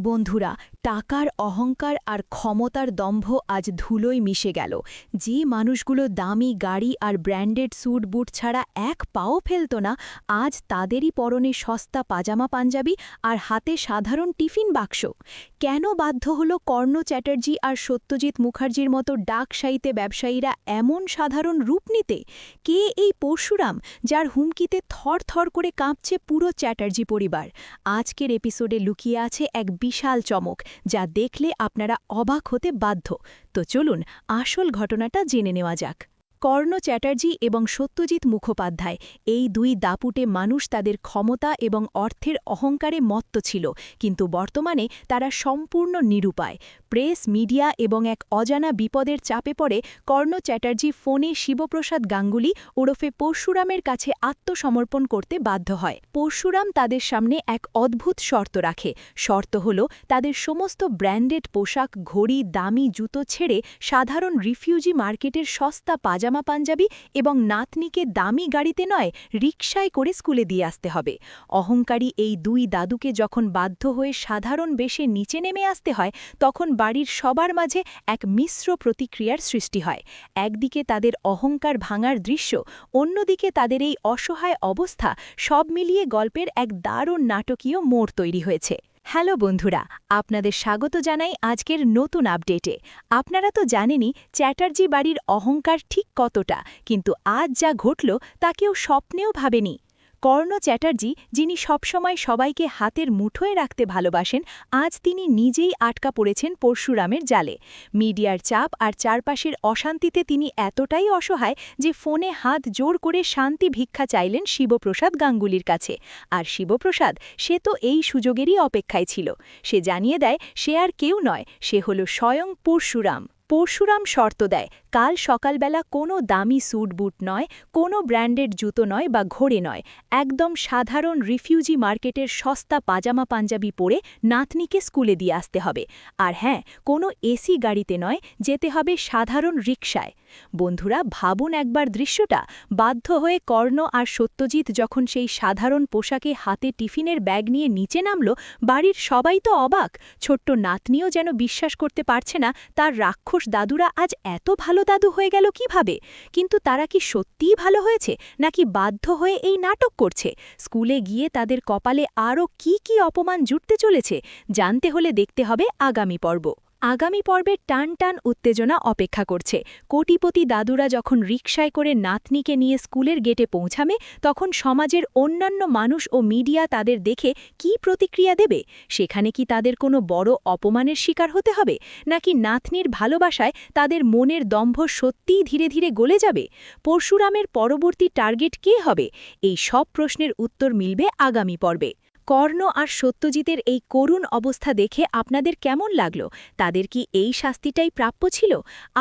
বন্ধুরা, টাকার অহংকার আর ক্ষমতার দম্ভ আজ ধুলোয় মিশে গেল। যে মানুষগুলো দামি গাড়ি আর ব্র্যান্ডেড স্যুট বুট ছাড়া এক পাও ফেলত না, আজ তাদেরই পরনে সস্তা পাজামা পাঞ্জাবি আর হাতে সাধারণ টিফিন বাক্স। কেন বাধ্য হল কর্ণ চ্যাটার্জি আর সত্যজিৎ মুখার্জির মতো ডাকশাহীতে ব্যবসায়ীরা এমন সাধারণ রূপ নিতে? কে এই পরশুরাম, যার হুমকিতে থর থর করে কাঁপছে পুরো চ্যাটার্জি পরিবার? আজকের এপিসোডে লুকিয়ে আছে এক বিশাল চমক, যা দেখলে আপনারা অবাক হতে বাধ্য। তো চলুন আসল ঘটনাটা জেনে নেওয়া যাক। কর্ণ চ্যাটার্জি এবং সত্যজিৎ মুখোপাধ্যায়, এই দুই দাপুটে মানুষ তাদের ক্ষমতা এবং অর্থের অহংকারে মত্ত ছিল, কিন্তু বর্তমানে তারা সম্পূর্ণ নিরুপায়। প্রেস, মিডিয়া এবং এক অজানা বিপদের চাপে পড়ে কর্ণ চ্যাটার্জি ফোনে শিবপ্রসাদ গাঙ্গুলি ওরফে পরশুরামের কাছে আত্মসমর্পণ করতে বাধ্য হয়। পরশুরাম তাদের সামনে এক অদ্ভুত শর্ত রাখে। শর্ত হল তাদের সমস্ত ব্র্যান্ডেড পোশাক, ঘড়ি, দামি জুতো ছেড়ে সাধারণ রিফিউজি মার্কেটের সস্তা পাজামা পাঞ্জাবি এবং নাতনিকে দামি গাড়িতে নয়, রিকশায় করে স্কুলে দিয়ে আসতে হবে। অহংকারী এই দুই দাদুকে যখন বাধ্য হয়ে সাধারণ বেশে নিচে নেমে আসতে হয়, তখন বাড়ির সবার মাঝে এক মিশ্র প্রতিক্রিয়ার সৃষ্টি হয়। একদিকে তাদের অহংকার ভাঙার দৃশ্য, অন্যদিকে তাদের এই অসহায় অবস্থা, সব মিলিয়ে গল্পের এক দারুণ নাটকীয় মোড় তৈরি হয়েছে। হ্যালো বন্ধুরা, আপনাদের স্বাগত জানাই আজকের নতুন আপডেটে। আপনারা তো জানেনই চ্যাটার্জি বাড়ির অহংকার ঠিক কতটা, কিন্তু আজ যা ঘটল তা কেউ স্বপ্নেও ভাবেনি। কর্ণ চ্যাটার্জি, যিনি সবসময় সবাইকে হাতের মুঠোয় রাখতে ভালোবাসেন, আজ তিনি নিজেই আটকা পড়েছেন পরশুরামের জালে। মিডিয়ার চাপ আর চারপাশের অশান্তিতে তিনি এতটাই অসহায় যে ফোনে হাত জোর করে শান্তি ভিক্ষা চাইলেন শিবপ্রসাদ গাঙ্গুলির কাছে। আর শিবপ্রসাদ, সে তো এই সুযোগেরই অপেক্ষায় ছিল। সে জানিয়ে দেয় সে আর কেউ নয়, সে হল স্বয়ং পরশুরাম। পরশুরাম শর্ত দেয়, কাল সকালবেলা কোনো দামি স্যুট বুট নয়, কোনো ব্র্যান্ডেড জুতো নয় বা ঘোড়ে নয়, একদম সাধারণ রিফিউজি মার্কেটের সস্তা পাজামা পাঞ্জাবি পরে নাতনিকে স্কুলে দিয়ে আসতে হবে। আর হ্যাঁ, কোনো এসি গাড়িতে নয়, যেতে হবে সাধারণ রিকশায়। বন্ধুরা, ভাবুন একবার দৃশ্যটা। বাধ্য হয়ে কর্ণ আর সত্যজিৎ যখন সেই সাধারণ পোশাকে হাতে টিফিনের ব্যাগ নিয়ে নিচে নামল, বাড়ির সবাই তো অবাক। ছোট্ট নাতনিও যেন বিশ্বাস করতে পারছে না তার রাক্ষস দাদুরা আজ এত ভালো দাদু হয়ে গেল কিভাবে। কিন্তু তারা কি সত্যিই ভালো হয়েছে, নাকি বাধ্য হয়ে এই নাটক করছে? স্কুলে গিয়ে তাদের কপালে আরও কি কি অপমান জুটতে চলেছে জানতে হলে দেখতে হবে আগামী পর্ব। আগামী পর্বের টান টান উত্তেজনা অপেক্ষা করছে। কোটিপতি দাদুরা যখন রিকশায় করে নাতনিকে নিয়ে স্কুলের গেটে পৌঁছাবে, তখন সমাজের অন্যান্য মানুষ ও মিডিয়া তাদের দেখে কি প্রতিক্রিয়া দেবে? সেখানে কি তাদের কোনো বড় অপমানের শিকার হতে হবে, নাকি নাতনির ভালোবাসায় তাদের মনের দম্ভ সত্যিই ধীরে ধীরে গলে যাবে? পরশুরামের পরবর্তী টার্গেট কে হবে? এই সব প্রশ্নের উত্তর মিলবে আগামী পর্বে। কর্ণ আর সত্যজিতের এই করুণ অবস্থা দেখে আপনাদের কেমন লাগলো? তাদের কি এই শাস্তিটাই প্রাপ্য ছিল?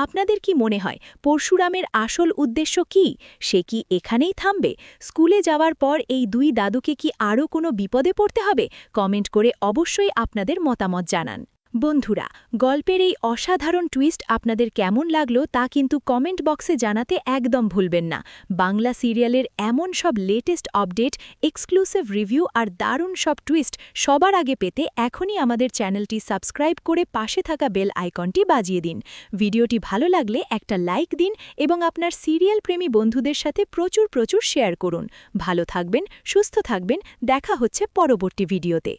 আপনাদের কি মনে হয় পরশুরামের আসল উদ্দেশ্য কি? সে কি এখানেই থামবে? স্কুলে যাওয়ার পর এই দুই দাদুকে কি আরও কোনো বিপদে পড়তে হবে? কমেন্ট করে অবশ্যই আপনাদের মতামত জানান। বন্ধুরা, গল্পের এই অসাধারণ টুইস্ট আপনাদের কেমন লাগলো তা কিন্তু কমেন্ট বক্সে জানাতে একদম ভুলবেন না। বাংলা সিরিয়ালের এমন সব লেটেস্ট আপডেট, এক্সক্লুসিভ রিভিউ আর দারুণ সব টুইস্ট সবার আগে পেতে এখনই আমাদের চ্যানেলটি সাবস্ক্রাইব করে পাশে থাকা বেল আইকনটি বাজিয়ে দিন। ভিডিওটি ভালো লাগলে একটা লাইক দিন এবং আপনার সিরিয়াল প্রেমী বন্ধুদের সাথে প্রচুর শেয়ার করুন। ভালো থাকবেন, সুস্থ থাকবেন, দেখা হচ্ছে পরবর্তী ভিডিওতে।